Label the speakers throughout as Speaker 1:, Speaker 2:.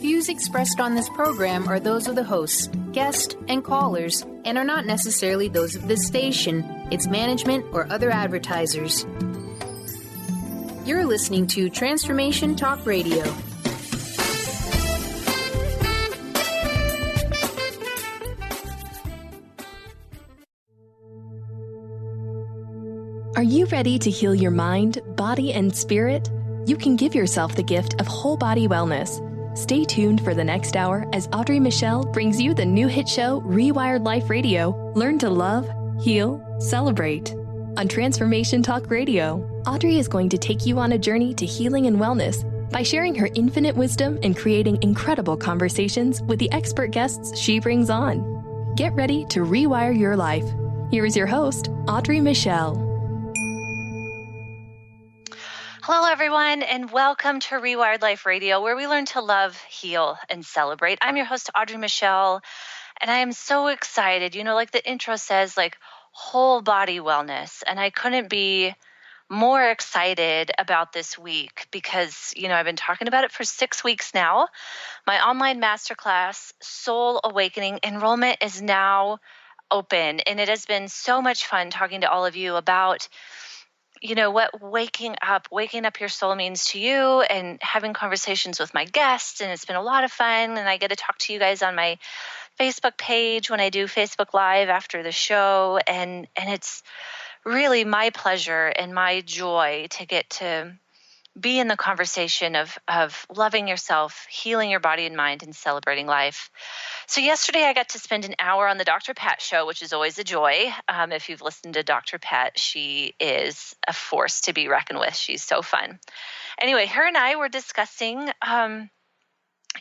Speaker 1: views expressed on this program are those of the hosts, guests, and callers, and are not necessarily those of this station, its management, or other advertisers. You're listening to Transformation Talk Radio.
Speaker 2: Are you ready to heal your mind, body, and spirit? You can give yourself the gift of whole body wellness. Stay tuned for the next hour as Audrey Michel brings you the new hit show, Rewired Life Radio. Learn to love, heal, celebrate. On Transformation Talk Radio, Audrey is going to take you on a journey to healing and wellness by sharing her infinite wisdom and creating incredible conversations with the expert guests she brings on. Get ready to rewire your life. Here is your host, Audrey Michel.
Speaker 3: Hello, everyone, and welcome to Rewired Life Radio, where we learn to love, heal, and celebrate. I'm your host, Audrey Michel, and I am so excited. You know, like the intro says, like whole body wellness, and I couldn't be more excited about this week because, you know, I've been talking about it for 6 weeks now. My online masterclass, Soul Awakening, enrollment is now open, and it has been so much fun talking to all of you about you know, what waking up your soul means to you and having conversations with my guests. And it's been a lot of fun. And I get to talk to you guys on my Facebook page when I do Facebook Live after the show. And it's really my pleasure and my joy to get to be in the conversation of loving yourself, healing your body and mind, and celebrating life. So yesterday I got to spend an hour on the Dr. Pat show, which is always a joy. If you've listened to Dr. Pat, she is a force to be reckoned with. She's so fun. Anyway, her and I were discussing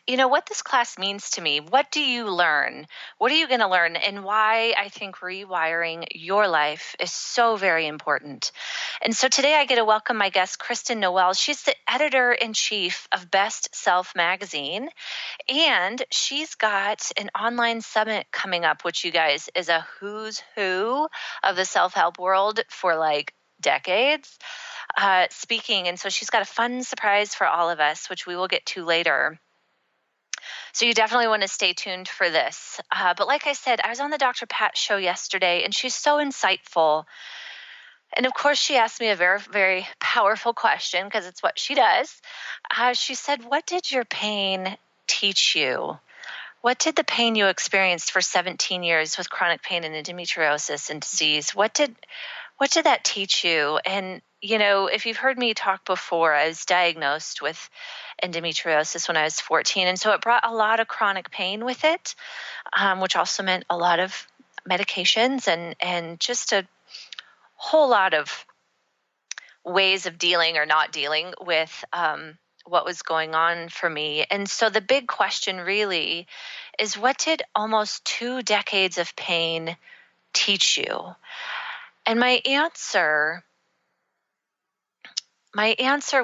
Speaker 3: you know, what this class means to me. What do you learn? What are you going to learn? And why I think rewiring your life is so very important. And so today I get to welcome my guest, Kristen Noel. She's the editor-in-chief of Best Self magazine. And she's got an online summit coming up, which you guys is a who's who of the self-help world for like decades speaking. And so she's got a fun surprise for all of us, which we will get to later. So you definitely want to stay tuned for this. But like I said, I was on the Dr. Pat show yesterday, and she's so insightful. And of course, she asked me a very, very powerful question because it's what she does. She said, what did your pain teach you? What did the pain you experienced for 17 years with chronic pain and endometriosis and disease, what did that teach you? And you know, if you've heard me talk before, I was diagnosed with endometriosis when I was 14. And so it brought a lot of chronic pain with it, which also meant a lot of medications and just a whole lot of ways of dealing or not dealing with what was going on for me. And so the big question really is, what did almost 2 decades of pain teach you? And my answer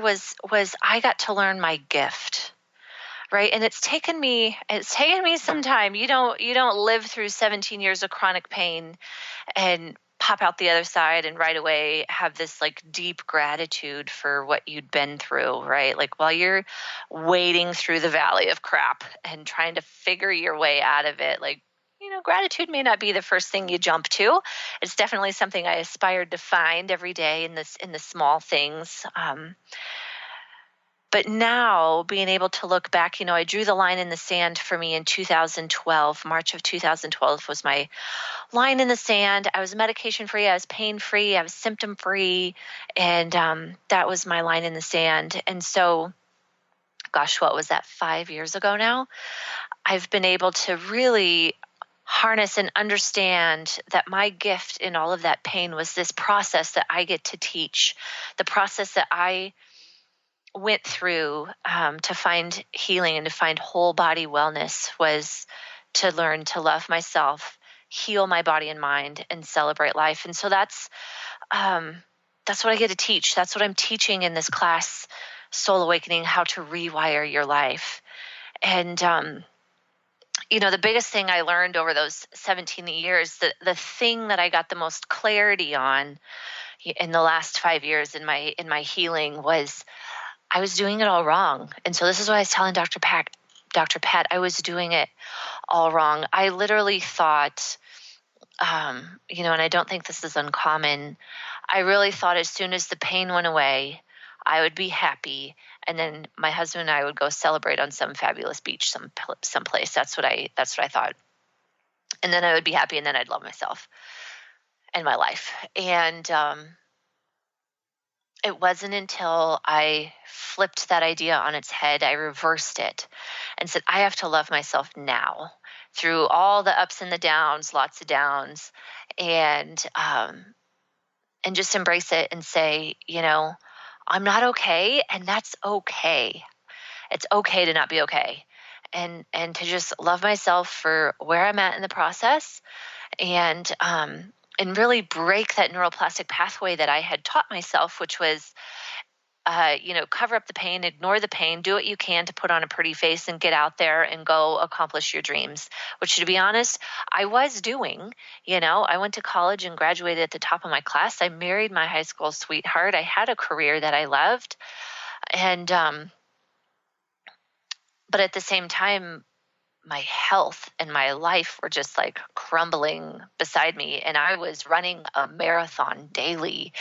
Speaker 3: was I got to learn my gift, right? And it's taken me some time. You don't live through 17 years of chronic pain and pop out the other side and right away have this like deep gratitude for what you'd been through, right? Like while you're wading through the valley of crap and trying to figure your way out of it, like, you know, gratitude may not be the first thing you jump to. It's definitely something I aspired to find every day in the small things. But now being able to look back, you know, I drew the line in the sand for me in 2012. March of 2012 was my line in the sand. I was medication-free. I was pain-free. I was symptom-free. And that was my line in the sand. And so, gosh, what was that, 5 years ago now? I've been able to really harness and understand that my gift in all of that pain was this process that I get to teach, the process that I went through to find healing and to find whole body wellness was to learn to love myself, heal my body and mind, and celebrate life. And so that's what I get to teach. That's what I'm teaching in this class, Soul Awakening, how to rewire your life. And you know, the biggest thing I learned over those 17 years, the thing that I got the most clarity on in the last 5 years in my healing was I was doing it all wrong. And so this is what I was telling Dr. Pat. Dr. Pat, I was doing it all wrong. I literally thought, and I don't think this is uncommon. I really thought as soon as the pain went away, I would be happy, and then my husband and I would go celebrate on some fabulous beach, someplace. That's what I thought. And then I would be happy, and then I'd love myself and my life. And it wasn't until I flipped that idea on its head, I reversed it and said, I have to love myself now through all the ups and the downs, lots of downs, and just embrace it and say, I'm not okay, and that's okay. It's okay to not be okay, and to just love myself for where I'm at in the process, and really break that neuroplastic pathway that I had taught myself, which was, cover up the pain, ignore the pain, do what you can to put on a pretty face and get out there and go accomplish your dreams, which, to be honest, I was doing. I went to college and graduated at the top of my class. I married my high school sweetheart. I had a career that I loved. And, but at the same time, my health and my life were just like crumbling beside me. And I was running a marathon daily,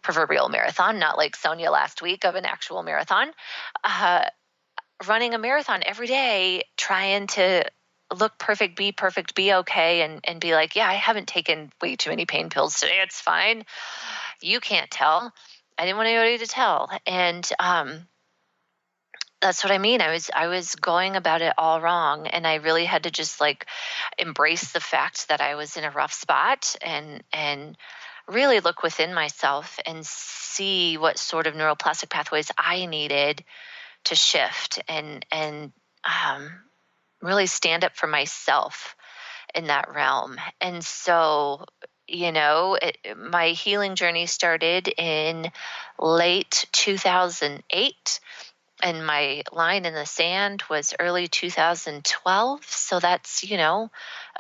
Speaker 3: proverbial marathon, not like Sonia last week of an actual marathon, running a marathon every day, trying to look perfect, be okay, and be like, yeah, I haven't taken way too many pain pills today. It's fine. You can't tell. I didn't want anybody to tell. And, that's what I mean. I was going about it all wrong, and I really had to just like embrace the fact that I was in a rough spot and really look within myself and see what sort of neuroplastic pathways I needed to shift and really stand up for myself in that realm. And so, my healing journey started in late 2008. And my line in the sand was early 2012. So that's, a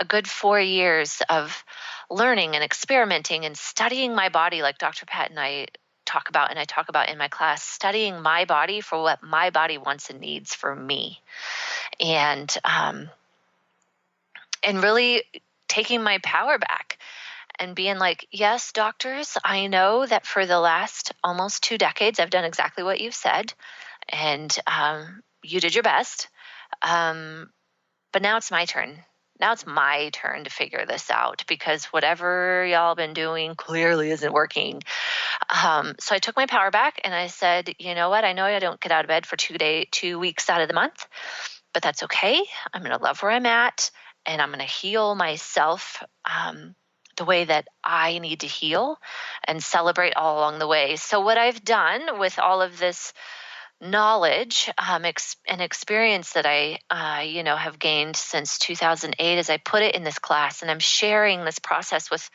Speaker 3: good 4 years of learning and experimenting and studying my body, like Dr. Pat and I talk about, and I talk about in my class, studying my body for what my body wants and needs for me. And really taking my power back and being like, yes, doctors, I know that for the last almost 2 decades, I've done exactly what you've said. And you did your best, but now it's my turn. Now it's my turn to figure this out, because whatever y'all been doing clearly isn't working. So I took my power back and I said, you know what? I know I don't get out of bed for 2 weeks out of the month, but that's okay. I'm going to love where I'm at, and I'm going to heal myself the way that I need to heal and celebrate all along the way. So what I've done with all of this knowledge and experience that I have gained since 2008 is I put it in this class, and I'm sharing this process with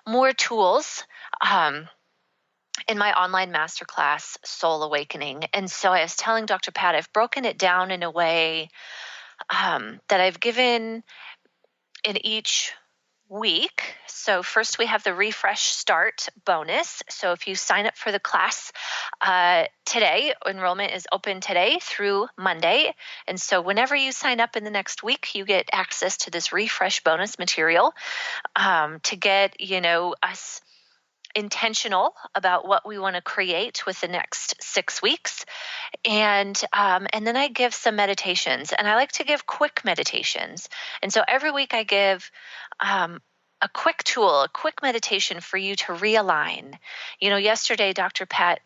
Speaker 3: more tools in my online masterclass, Soul Awakening. And so I was telling Dr. Pat, I've broken it down in a way that I've given in each week. So first we have the Refresh Start bonus. So if you sign up for the class today, enrollment is open today through Monday. And so whenever you sign up in the next week, you get access to this Refresh bonus material to get, us intentional about what we want to create with the next 6 weeks. And then I give some meditations, and I like to give quick meditations. And so every week I give a quick tool, a quick meditation for you to realign. Yesterday, Dr. Pat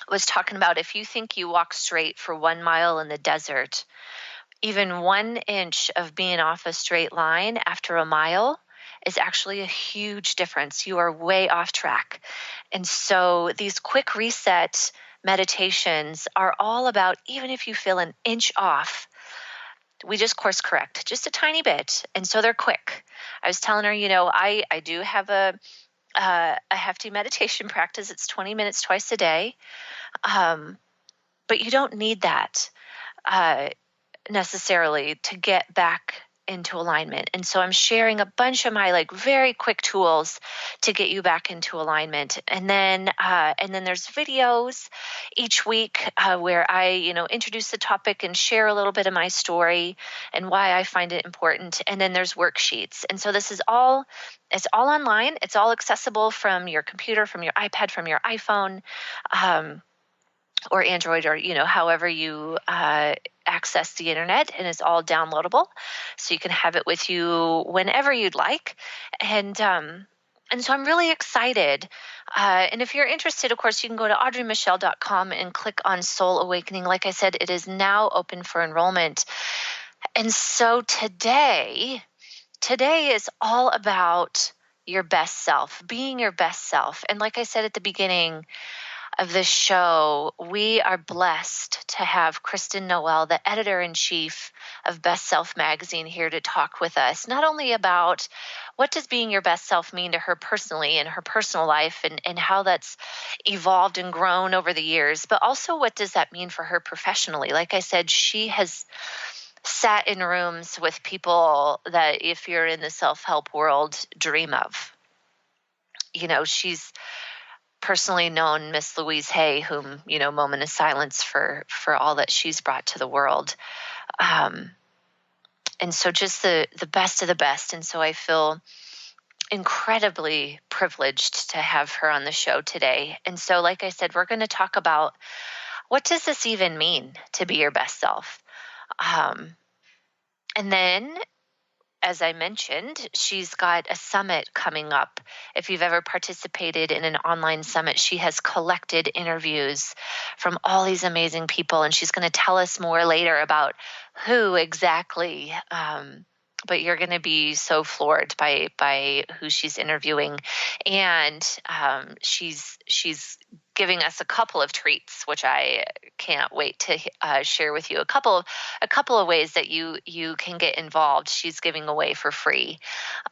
Speaker 3: was talking about if you think you walk straight for 1 mile in the desert, even 1 inch of being off a straight line after a mile is actually a huge difference. You are way off track. And so these quick reset meditations are all about, even if you feel an inch off, we just course correct just a tiny bit. And so they're quick. I was telling her, I do have a hefty meditation practice. It's 20 minutes twice a day. But you don't need that necessarily to get back into alignment. And so I'm sharing a bunch of my very quick tools to get you back into alignment. And then there's videos each week where I, introduce the topic and share a little bit of my story and why I find it important. And then there's worksheets. And so it's all online. It's all accessible from your computer, from your iPad, from your iPhone, or Android, or, however you access the internet, and it's all downloadable. So you can have it with you whenever you'd like. And so I'm really excited. And if you're interested, of course, you can go to audreymichel.com and click on Soul Awakening. Like I said, it is now open for enrollment. And so today is all about your best self, being your best self. And like I said at the beginning of this show, we are blessed to have Kristen Noel, the editor-in-chief of Best Self magazine, here to talk with us, not only about what does being your best self mean to her personally in her personal life and how that's evolved and grown over the years, but also what does that mean for her professionally. Like I said, she has sat in rooms with people that, if you're in the self-help world, dream of. She's personally known Miss Louise Hay, whom, moment of silence for all that she's brought to the world. And so just the best of the best. And so I feel incredibly privileged to have her on the show today. And so, like I said, we're going to talk about what does this even mean to be your best self? And then, as I mentioned, she's got a summit coming up. If you've ever participated in an online summit, she has collected interviews from all these amazing people, and she's going to tell us more later about who exactly. But you're going to be so floored by who she's interviewing, and she's giving us a couple of treats, which I can't wait to share with you. A couple of ways that you can get involved. She's giving away for free.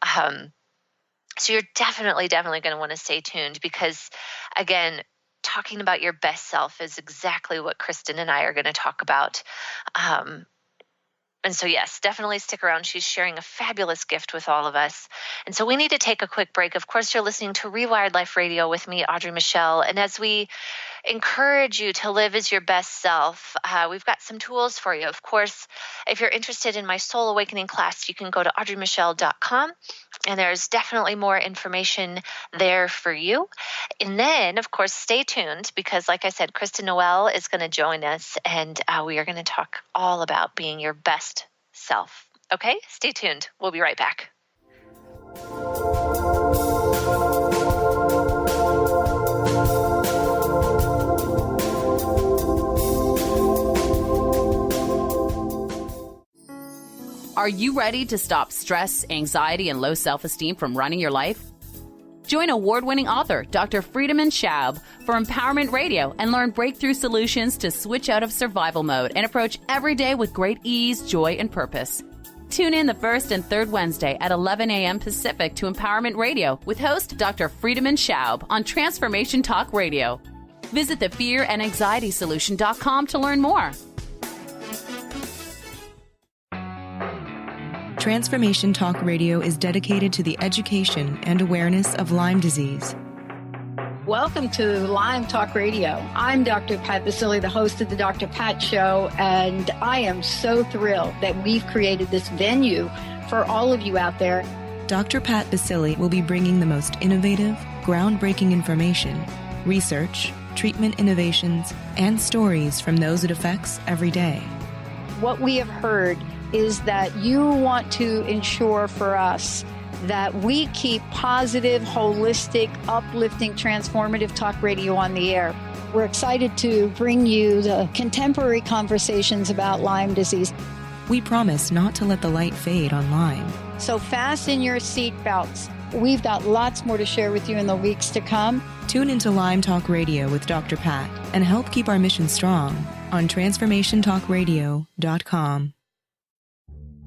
Speaker 3: So you're definitely going to want to stay tuned, because, again, talking about your best self is exactly what Kristen and I are going to talk about. And so, yes, definitely stick around. She's sharing a fabulous gift with all of us. And so we need to take a quick break. Of course, you're listening to Rewired Life Radio with me, Audrey Michel. And as we encourage you to live as your best self, we've got some tools for you. Of course, if you're interested in my Soul Awakening class, you can go to audreymichel.com. And there's definitely more information there for you. And then, of course, stay tuned, because, like I said, Kristen Noel is going to join us, and we are going to talk all about being your best self. Okay? Stay tuned. We'll be right back.
Speaker 4: Are you ready to stop stress, anxiety, and low self-esteem from running your life? Join award-winning author Dr. Friedemann Schaub for Empowerment Radio and learn breakthrough solutions to switch out of survival mode and approach every day with great ease, joy, and purpose. Tune in the first and third Wednesday at 11 a.m. Pacific to Empowerment Radio with host Dr. Friedemann Schaub on Transformation Talk Radio. Visit thefearandanxietysolution.com to learn more.
Speaker 5: Transformation Talk Radio is dedicated to the education and awareness of Lyme disease.
Speaker 6: Welcome to Lyme Talk Radio. I'm Dr. Pat Basile, the host of the Dr. Pat Show, and I am so thrilled that we've created this venue for all of you out there.
Speaker 5: Dr. Pat Basile will be bringing the most innovative, groundbreaking information, research, treatment innovations, and stories from those it affects every day.
Speaker 6: What we have heard is that you want to ensure for us that we keep positive, holistic, uplifting, transformative talk radio on the air. We're excited to bring you the contemporary conversations about Lyme disease.
Speaker 5: We promise not to let the light fade on Lyme.
Speaker 6: So fasten your seatbelts. We've got lots more to share with you in the weeks to come.
Speaker 5: Tune into Lyme Talk Radio with Dr. Pat and help keep our mission strong on TransformationTalkRadio.com.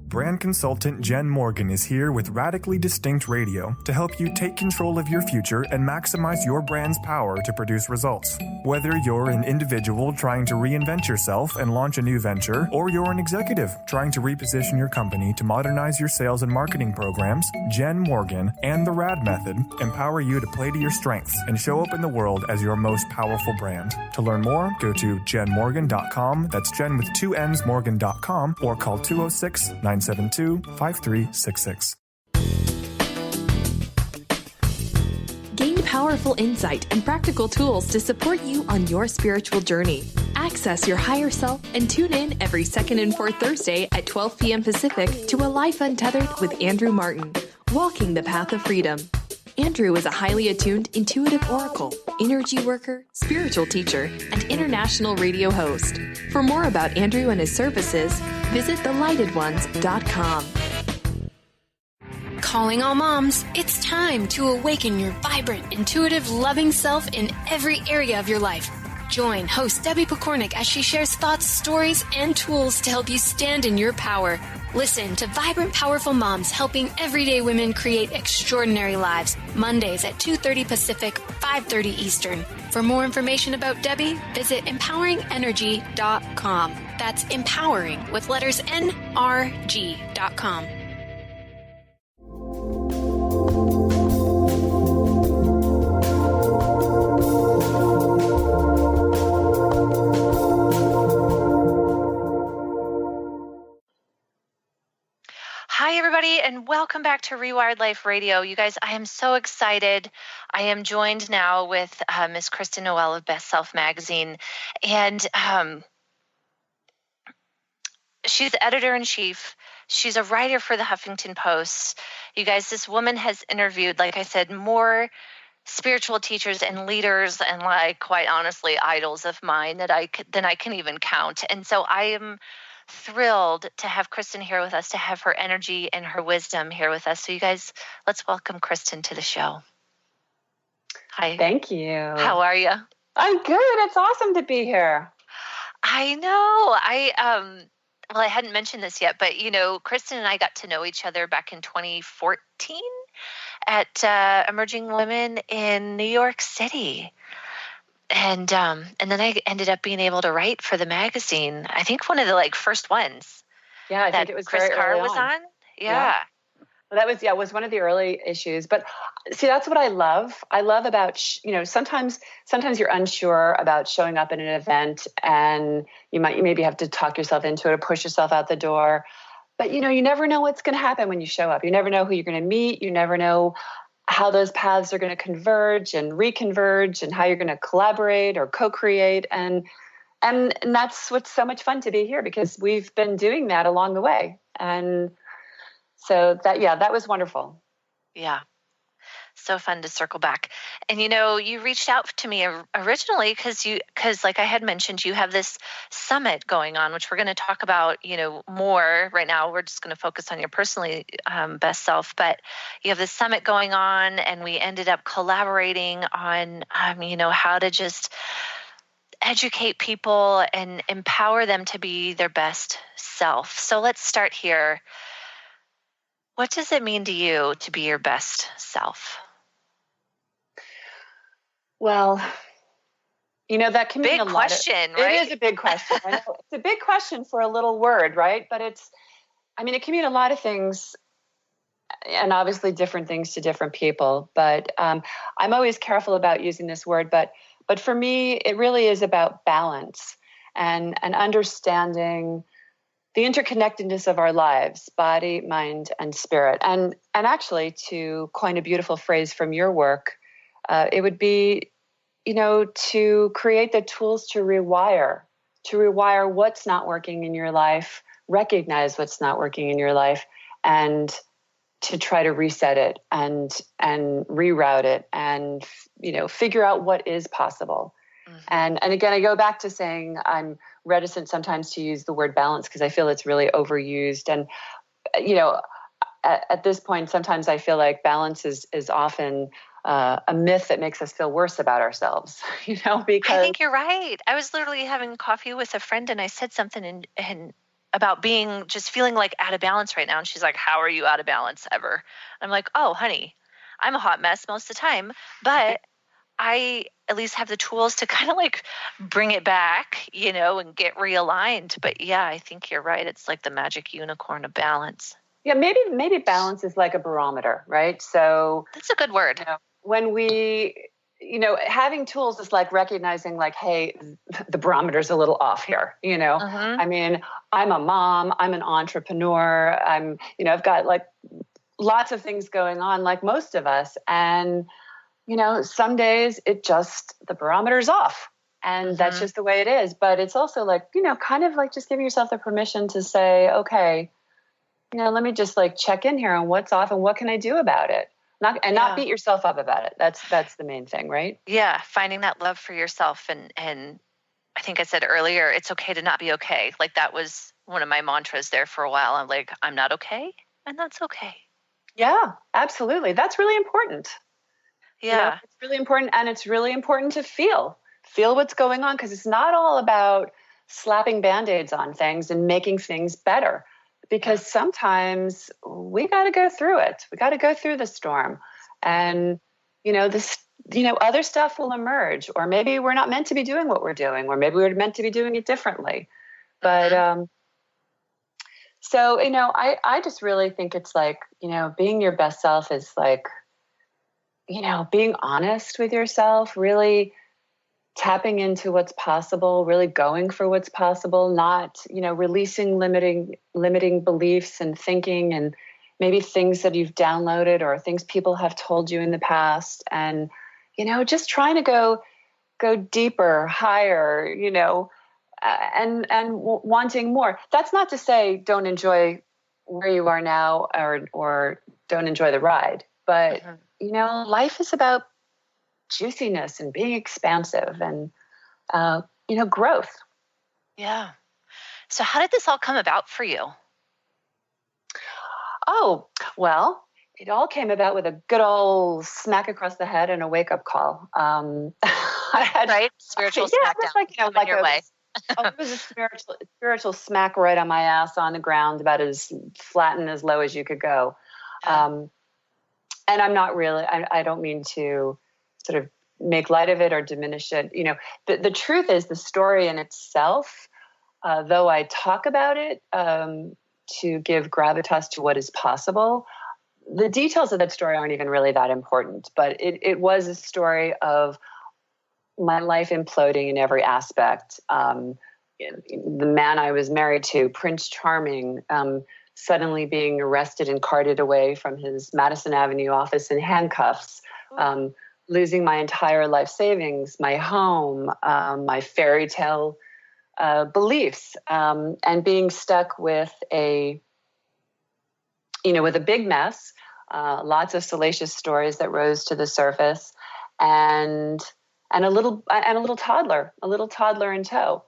Speaker 7: Brand consultant Jen Morgan is here with Radically Distinct Radio to help you take control of your future and maximize your brand's power to produce results. Whether you're an individual trying to reinvent yourself and launch a new venture, or you're an executive trying to reposition your company to modernize your sales and marketing programs, Jen Morgan and the RAD method empower you to play to your strengths and show up in the world as your most powerful brand. To learn more, go to jenmorgan.com. That's Jen with 2 N's Morgan.com, or call 206-972-5366.
Speaker 2: Gain powerful insight and practical tools to support you on your spiritual journey. Access your higher self and tune in every second and fourth Thursday at 12 p.m. Pacific to A Life Untethered with Andrew Martin, Walking the Path of Freedom. Andrew is a highly attuned, intuitive oracle, energy worker, spiritual teacher, and international radio host. For more about Andrew and his services, visit thelightedones.com.
Speaker 1: Calling all moms, it's time to awaken your vibrant, intuitive, loving self in every area of your life. Join host Debbie Pokornik as she shares thoughts, stories, and tools to help you stand in your power. Listen to Vibrant, Powerful Moms helping everyday women create extraordinary lives. Mondays at 2:30 Pacific, 5:30 Eastern. For more information about Debbie, visit empoweringenergy.com. That's empowering with letters NRG.com.
Speaker 3: Hi, everybody, and welcome back to Rewired Life Radio. You guys, I am so excited. I am joined now with Miss Kristen Noel of Best Self Magazine, and she's the editor-in-chief. She's a writer for the Huffington Post. You guys, this woman has interviewed, like I said, more spiritual teachers and leaders and, like, quite honestly, idols of mine than I can even count. And so I am thrilled to have Kristen here with us, to have her energy and her wisdom here with us. So you guys, let's welcome Kristen to the show. Hi.
Speaker 8: Thank you.
Speaker 3: How are you?
Speaker 8: I'm good. It's awesome to be here.
Speaker 3: I know. Well, I hadn't mentioned this yet, but, you know, Kristen and I got to know each other back in 2014 at Emerging Women in New York City. And then I ended up being able to write for the magazine. I think one of the first ones.
Speaker 8: Yeah, I think it was
Speaker 3: Chris
Speaker 8: very
Speaker 3: Carr
Speaker 8: early
Speaker 3: was on. Yeah.
Speaker 8: Well, that was one of the early issues. But see, that's what I love. I love about sometimes you're unsure about showing up in an event, and you maybe have to talk yourself into it or push yourself out the door. But you never know what's going to happen when you show up. You never know who you're going to meet. You never know how those paths are going to converge and reconverge, and how you're going to collaborate or co-create. And that's what's so much fun to be here, because we've been doing that along the way. And so that was wonderful.
Speaker 3: Yeah. So fun to circle back. And, you reached out to me originally because like I had mentioned, you have this summit going on, which we're going to talk about, more right now. We're just going to focus on your personally best self, but you have this summit going on, and we ended up collaborating on, how to just educate people and empower them to be their best self. So let's start here. What does it mean to you to be your best self?
Speaker 8: Well, that can mean a lot.
Speaker 3: Big question, right?
Speaker 8: It is a big question. I know it's a big question for a little word, right? But it can mean a lot of things, and obviously different things to different people. But I'm always careful about using this word. But for me, it really is about balance and understanding the interconnectedness of our lives, body, mind, and spirit. And actually, to coin a beautiful phrase from your work, it would be, to create the tools to rewire what's not working in your life, recognize what's not working in your life, and to try to reset it and reroute it and, figure out what is possible. Mm-hmm. And again, I go back to saying I'm reticent sometimes to use the word balance, because I feel it's really overused. And, at this point, sometimes I feel like balance is often a myth that makes us feel worse about ourselves, because
Speaker 3: I think you're right. I was literally having coffee with a friend, and I said something, and about being just feeling like out of balance right now. And she's like, how are you out of balance ever? I'm like, oh, honey, I'm a hot mess most of the time, but I at least have the tools to kind of like bring it back, and get realigned. But yeah, I think you're right. It's like the magic unicorn of balance.
Speaker 8: Yeah, maybe balance is like a barometer, right? So
Speaker 3: that's a good word.
Speaker 8: When we, having tools is like recognizing like, hey, the barometer's a little off here, I mean, I'm a mom, I'm an entrepreneur, I've got like lots of things going on like most of us. And, some days the barometer's off and that's just the way it is. But it's also like, kind of like just giving yourself the permission to say, okay, let me just like check in here on what's off and what can I do about it? Not beat yourself up about it. That's the main thing, right?
Speaker 3: Yeah. Finding that love for yourself. And I think I said earlier, it's okay to not be okay. Like that was one of my mantras there for a while. I'm like, I'm not okay. And that's okay.
Speaker 8: Yeah, absolutely. That's really important.
Speaker 3: Yeah.
Speaker 8: It's really important. And it's really important to feel what's going on, because it's not all about slapping Band-Aids on things and making things better. Because sometimes we got to go through it. We got to go through the storm, and other stuff will emerge. Or maybe we're not meant to be doing what we're doing, or maybe we're meant to be doing it differently. But so I just really think it's like being your best self is like being honest with yourself, really tapping into what's possible, really going for what's possible, not, releasing limiting beliefs and thinking and maybe things that you've downloaded or things people have told you in the past. And, just trying to go deeper, higher, and wanting more. That's not to say don't enjoy where you are now or don't enjoy the ride. But, life is about juiciness and being expansive and, growth.
Speaker 3: Yeah. So how did this all come about for you?
Speaker 8: Oh, well, it all came about with a good old smack across the head and a wake-up call. I had
Speaker 3: spiritual smack down.
Speaker 8: Like your way. It was a spiritual smack right on my ass on the ground, about as flat and as low as you could go. And I'm not really, I don't mean to sort of make light of it or diminish it. The truth is the story in itself, though I talk about it to give gravitas to what is possible, the details of that story aren't even really that important. But it was a story of my life imploding in every aspect. The man I was married to, Prince Charming, suddenly being arrested and carted away from his Madison Avenue office in handcuffs, losing my entire life savings, my home, my fairy tale beliefs, and being stuck with a big mess, lots of salacious stories that rose to the surface, and a little toddler in tow.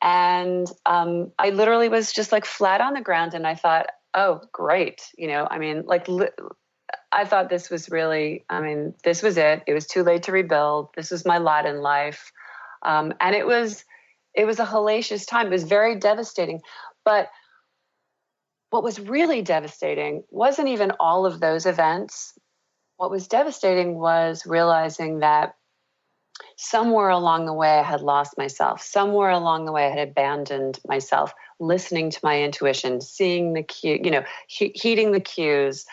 Speaker 8: And I literally was just like flat on the ground, and I thought, oh, great. I thought this was really, this was it. It was too late to rebuild. This was my lot in life. And it was a hellacious time. It was very devastating. But what was really devastating wasn't even all of those events. What was devastating was realizing that somewhere along the way I had lost myself. Somewhere along the way I had abandoned myself, listening to my intuition, seeing the cue, heeding the cues,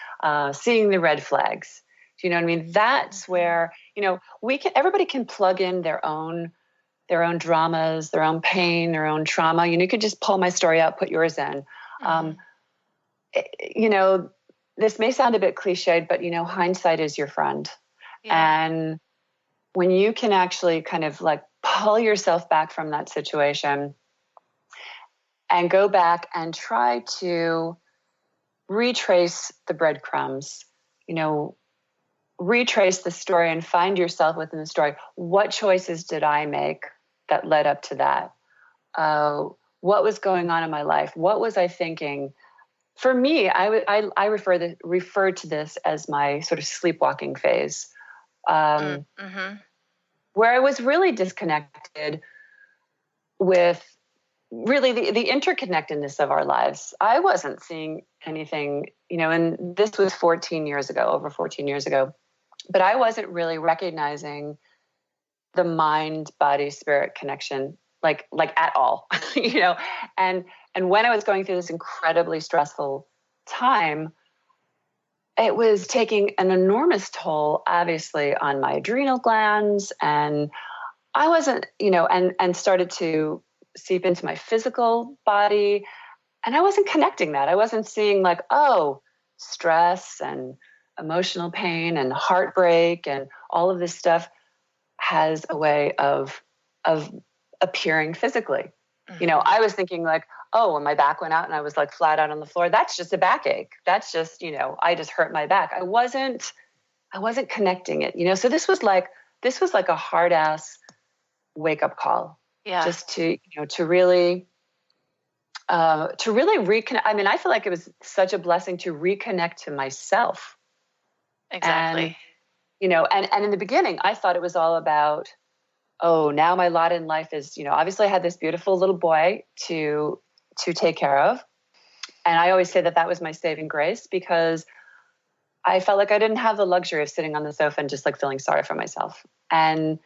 Speaker 8: seeing the red flags. Do you know what I mean? That's where, everybody can plug in their own dramas, their own pain, their own trauma. You could just pull my story out, put yours in. This may sound a bit cliched, but hindsight is your friend. Yeah. And when you can actually kind of like pull yourself back from that situation and go back and try to retrace the breadcrumbs, retrace the story and find yourself within the story. What choices did I make that led up to that? What was going on in my life? What was I thinking? For me, I refer to this as my sort of sleepwalking phase. Where I was really disconnected with really the interconnectedness of our lives. I wasn't seeing anything, and this was 14 years ago, over 14 years ago, but I wasn't really recognizing the mind, body, spirit connection, like at all, and when I was going through this incredibly stressful time, it was taking an enormous toll, obviously, on my adrenal glands, and I wasn't, and started to seep into my physical body, and I wasn't connecting that. I wasn't seeing like, oh, stress and emotional pain and heartbreak and all of this stuff has a way of appearing physically. Mm-hmm. I was thinking like, oh, when my back went out and I was like flat out on the floor, that's just a backache. That's just, I just hurt my back. I wasn't connecting it, so this was like a hard ass wake up call. Yeah. Just to really reconnect. I mean, I feel like it was such a blessing to reconnect to myself.
Speaker 3: Exactly.
Speaker 8: And in the beginning, I thought it was all about, oh, now my lot in life is, obviously I had this beautiful little boy to take care of. And I always say that was my saving grace, because I felt like I didn't have the luxury of sitting on the sofa and just like feeling sorry for myself. And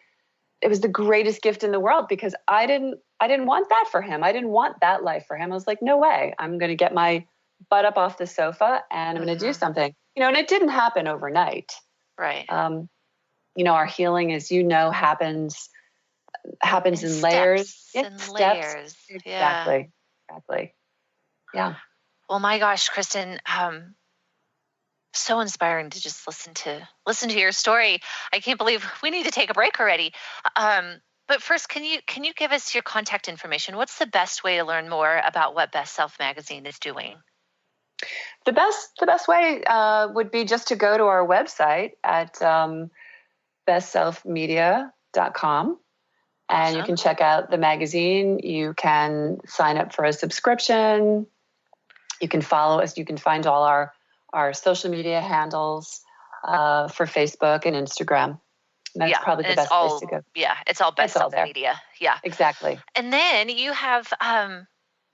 Speaker 8: it was the greatest gift in the world, because I didn't want that for him. I didn't want that life for him. I was like, no way. I'm going to get my butt up off the sofa and I'm going to do something, and it didn't happen overnight.
Speaker 3: Right.
Speaker 8: Our healing, as happens in layers.
Speaker 3: And layers.
Speaker 8: Exactly. Yeah.
Speaker 3: Well, my gosh, Kristen, so inspiring to just listen to your story. I can't believe we need to take a break already. But first, can you give us your contact information? What's the best way to learn more about what Best Self Magazine is doing?
Speaker 8: The best way would be just to go to our website at bestselfmedia.com. And awesome. You can check out the magazine. You can sign up for a subscription. You can follow us. You can find all our social media handles for Facebook and Instagram. And that's probably the best place to go.
Speaker 3: Yeah, it's all Best Self Media. Yeah,
Speaker 8: exactly.
Speaker 3: And then you have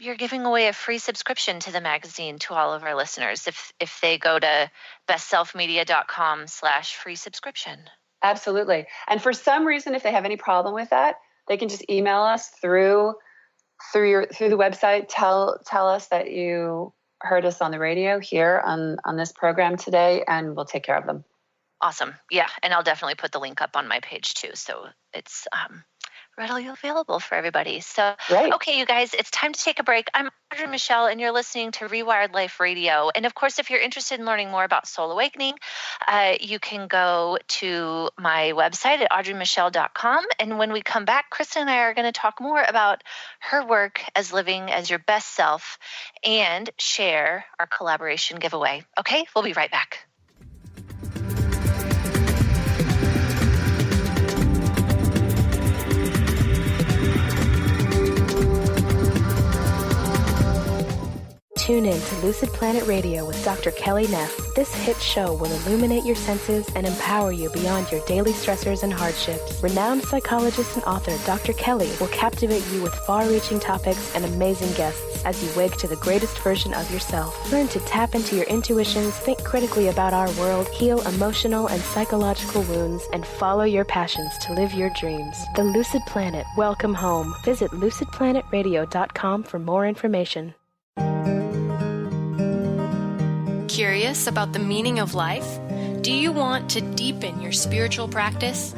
Speaker 3: you're giving away a free subscription to the magazine to all of our listeners if they go to bestselfmedia.com/free subscription.
Speaker 8: Absolutely. And for some reason, if they have any problem with that, they can just email us through the website. Tell us that you heard us on the radio here on this program today, and we'll take care of them.
Speaker 3: Awesome. Yeah. And I'll definitely put the link up on my page too. So it's readily available for everybody. So,
Speaker 8: Great.
Speaker 3: Okay, you guys, it's time to take a break. I'm Audrey Michel, and you're listening to Rewired Life Radio. And of course, if you're interested in learning more about soul awakening, you can go to my website at audreymichel.com. And when we come back, Kristen and I are going to talk more about her work as living as your best self and share our collaboration giveaway. Okay, we'll be right back.
Speaker 2: Tune in to Lucid Planet Radio with Dr. Kelly Neff. This hit show will illuminate your senses and empower you beyond your daily stressors and hardships. Renowned psychologist and author Dr. Kelly will captivate you with far-reaching topics and amazing guests as you wake to the greatest version of yourself. Learn to tap into your intuitions, think critically about our world, heal emotional and psychological wounds, and follow your passions to live your dreams. The Lucid Planet. Welcome home. Visit lucidplanetradio.com for more information. Curious about the meaning of life? Do you want to deepen your spiritual practice?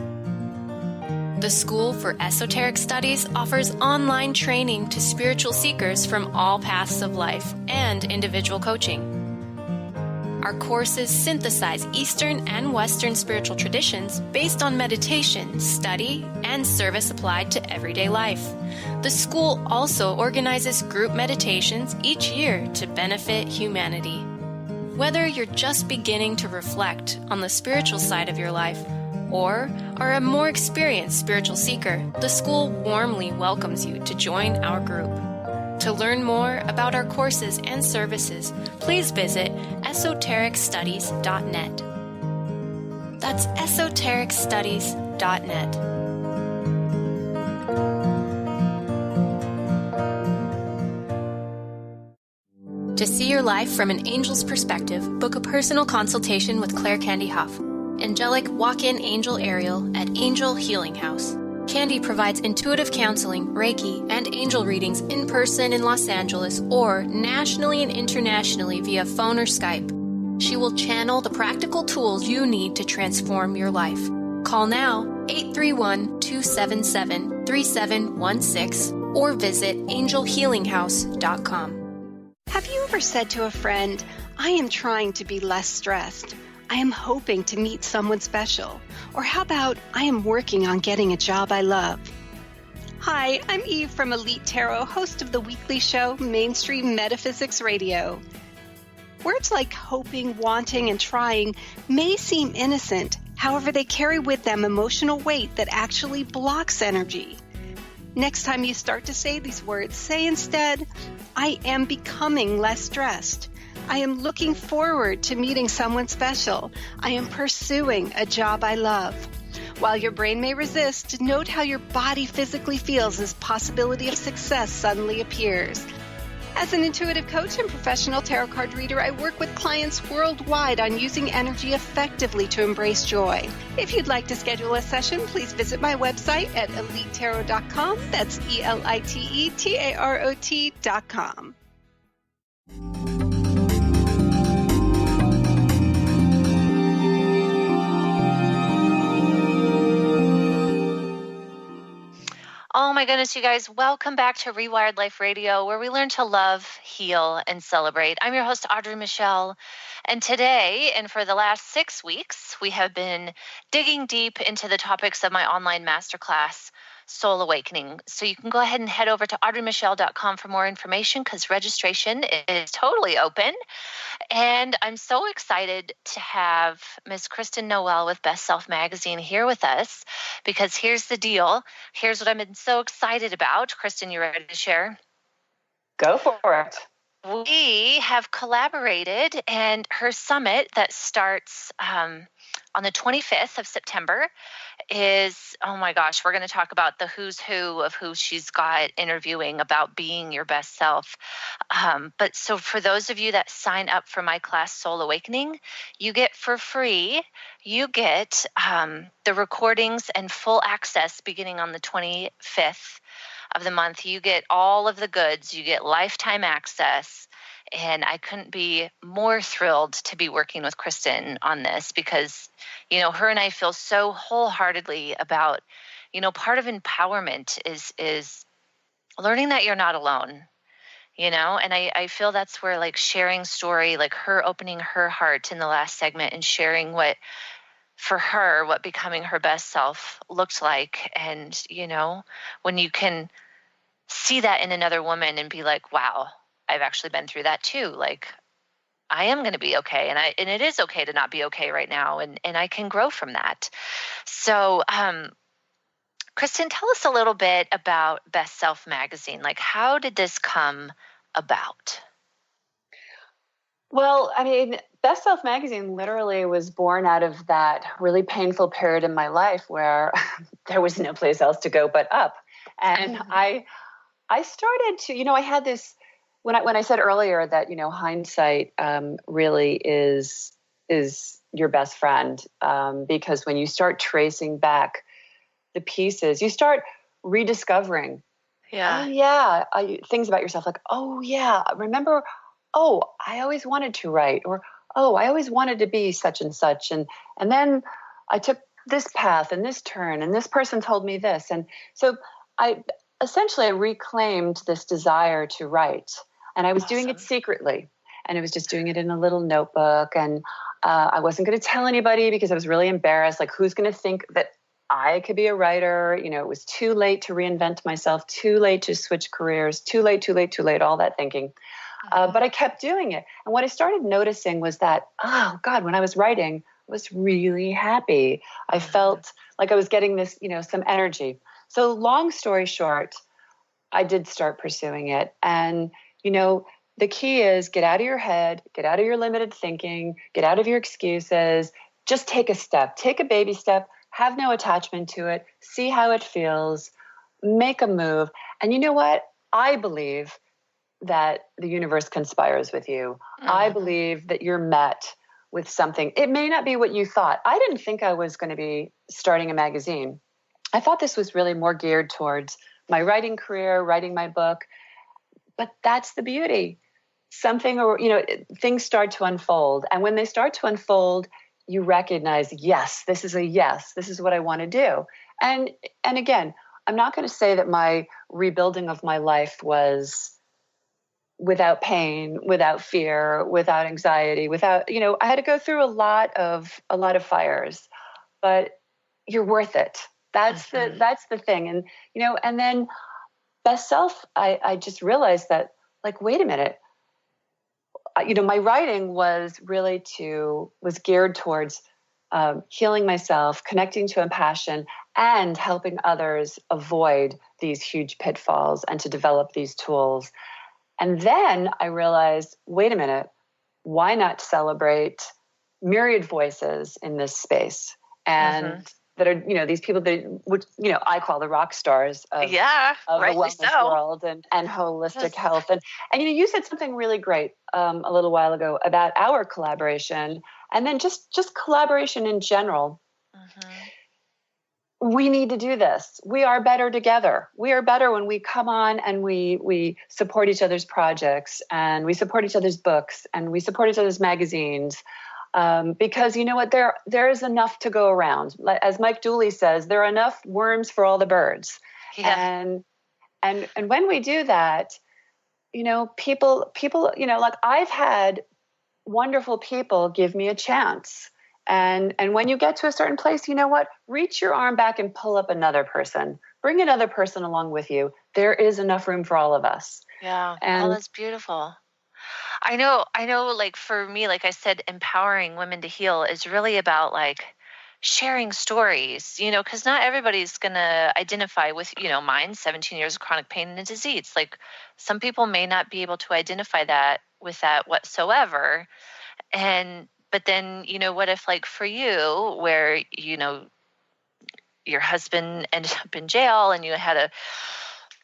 Speaker 2: The School for Esoteric Studies offers online training to spiritual seekers from all paths of life and individual coaching. Our courses synthesize Eastern and Western spiritual traditions based on meditation, study, and service applied to everyday life. The school also organizes group meditations each year to benefit humanity. Whether you're just beginning to reflect on the spiritual side of your life or are a more experienced spiritual seeker, the school warmly welcomes you to join our group. To learn more about our courses and services, please visit esotericstudies.net. That's esotericstudies.net.
Speaker 1: To see your life from an angel's perspective, book a personal consultation with Claire Candy Huff, angelic walk-in angel Ariel at Angel Healing House. Candy provides intuitive counseling, Reiki, and angel readings in person in Los Angeles or nationally and internationally via phone or Skype. She will channel the practical tools you need to transform your life. Call now 831-277-3716 or visit angelhealinghouse.com.
Speaker 9: Have you ever said to a friend, I am trying to be less stressed. I am hoping to meet someone special. Or how about, I am working on getting a job I love. Hi, I'm Eve from Elite Tarot, host of the weekly show Mainstream Metaphysics Radio. Words like hoping, wanting, and trying may seem innocent. However, they carry with them emotional weight that actually blocks energy. Next time you start to say these words, say instead, I am becoming less stressed. I am looking forward to meeting someone special. I am pursuing a job I love. While your brain may resist, note how your body physically feels as possibility of success suddenly appears. As an intuitive coach and professional tarot card reader, I work with clients worldwide on using energy effectively to embrace joy. If you'd like to schedule a session, please visit my website at elitetarot.com. That's ELITETAROT.com.
Speaker 3: Oh my goodness, you guys, welcome back to Rewired Life Radio, where we learn to love, heal, and celebrate. I'm your host, Audrey Michel, and today, and for the last 6 weeks, we have been digging deep into the topics of my online masterclass, Soul Awakening. So you can go ahead and head over to audreymichel.com for more information, because registration is totally open. And I'm so excited to have Ms. Kristen Noel with Best Self Magazine here with us, because here's the deal. Here's what I've been so excited about. Kristen, you ready to share?
Speaker 8: Go for it.
Speaker 3: We have collaborated, and her summit that starts on the 25th of September is, oh my gosh, we're going to talk about the who's who of who she's got interviewing about being your best self. But so for those of you that sign up for my class, Soul Awakening, you get for free, you get the recordings and full access beginning on the 25th of the month. You get all of the goods. You get lifetime access. And I couldn't be more thrilled to be working with Kristen on this, because, you know, her and I feel so wholeheartedly about, you know, part of empowerment is learning that you're not alone, you know, and I feel that's where, like, sharing story, like her opening her heart in the last segment and sharing what becoming her best self looked like. And, you know, when you can see that in another woman and be like, wow, I've actually been through that too. Like, I am going to be okay. And it is okay to not be okay right now. And I can grow from that. So, Kristen, tell us a little bit about Best Self Magazine. Like, how did this come about?
Speaker 8: Well, I mean, Best Self Magazine literally was born out of that really painful period in my life where there was no place else to go but up. And I started to, you know, I had this, when I said earlier that, you know, hindsight really is your best friend, because when you start tracing back the pieces, you start rediscovering things about yourself, like, oh yeah, remember, oh, I always wanted to write, or oh, I always wanted to be such and such, and then I took this path and this turn, and this person told me this, and so I reclaimed this desire to write. And I was doing it secretly, and I was just doing it in a little notebook, and I wasn't going to tell anybody because I was really embarrassed. Like, who's going to think that I could be a writer? You know, it was too late to reinvent myself, too late to switch careers, too late, all that thinking. But I kept doing it. And what I started noticing was that, oh God, when I was writing, I was really happy. I felt like I was getting this, you know, some energy. So long story short, I did start pursuing it. And you know, the key is get out of your head, get out of your limited thinking, get out of your excuses, just take a step, take a baby step, have no attachment to it, see how it feels, make a move. And you know what? I believe that the universe conspires with you. I believe that you're met with something. It may not be what you thought. I didn't think I was going to be starting a magazine. I thought this was really more geared towards my writing career, writing my book. But that's the beauty. Things start to unfold. And when they start to unfold, you recognize, yes, this is a yes. This is what I want to do. And again, I'm not going to say that my rebuilding of my life was without pain, without fear, without anxiety, I had to go through a lot of fires, but you're worth it. That's the thing. And, and then best self, I just realized that, like, wait a minute, my writing was geared towards healing myself, connecting to compassion, and helping others avoid these huge pitfalls and to develop these tools. And then I realized, wait a minute, why not celebrate myriad voices in this space? And that are, these people which I call the rock stars of the wellness world and holistic health. And you said something really great a little while ago about our collaboration, and then just collaboration in general. We need to do this. We are better together. We are better when we come on and we support each other's projects, and we support each other's books, and we support each other's magazines. Because you know what, there is enough to go around. As Mike Dooley says, there are enough worms for all the birds. Yeah. And when we do that, people, like, I've had wonderful people give me a chance. And when you get to a certain place, you know what, reach your arm back and pull up another person. Bring another person along with you. There is enough room for all of us. Yeah.
Speaker 3: And that's beautiful. I know, like, for me, like I said, empowering women to heal is really about, like, sharing stories, because not everybody's going to identify with, mine, 17 years of chronic pain and disease. Like, some people may not be able to identify with that whatsoever. But then, what if, like, for you, where, your husband ended up in jail and you had a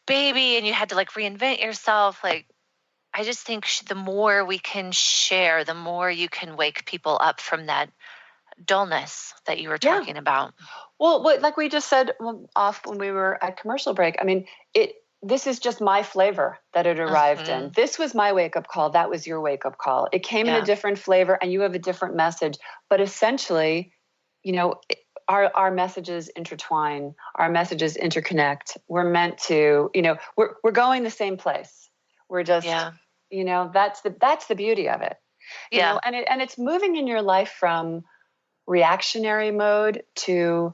Speaker 3: baby and you had to, like, reinvent yourself, like, I just think the more we can share, the more you can wake people up from that dullness that you were talking about.
Speaker 8: Well, like we just said off when we were at commercial break, I mean, this is just my flavor that it arrived in. This was my wake-up call. That was your wake-up call. It came in a different flavor, and you have a different message. But essentially, our messages intertwine. Our messages interconnect. We're meant to, we're going the same place. We're just... that's the beauty of it. And it's moving in your life from reactionary mode to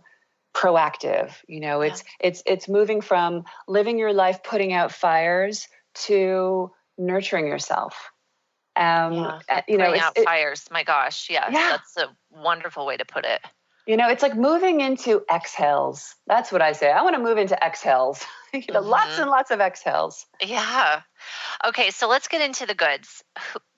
Speaker 8: proactive. It's moving from living your life putting out fires to nurturing yourself.
Speaker 3: Putting out fires. My gosh, that's a wonderful way to put it.
Speaker 8: It's like moving into exhales. That's what I say. I want to move into exhales. Lots and lots of exhales.
Speaker 3: Yeah. Okay, so let's get into the goods.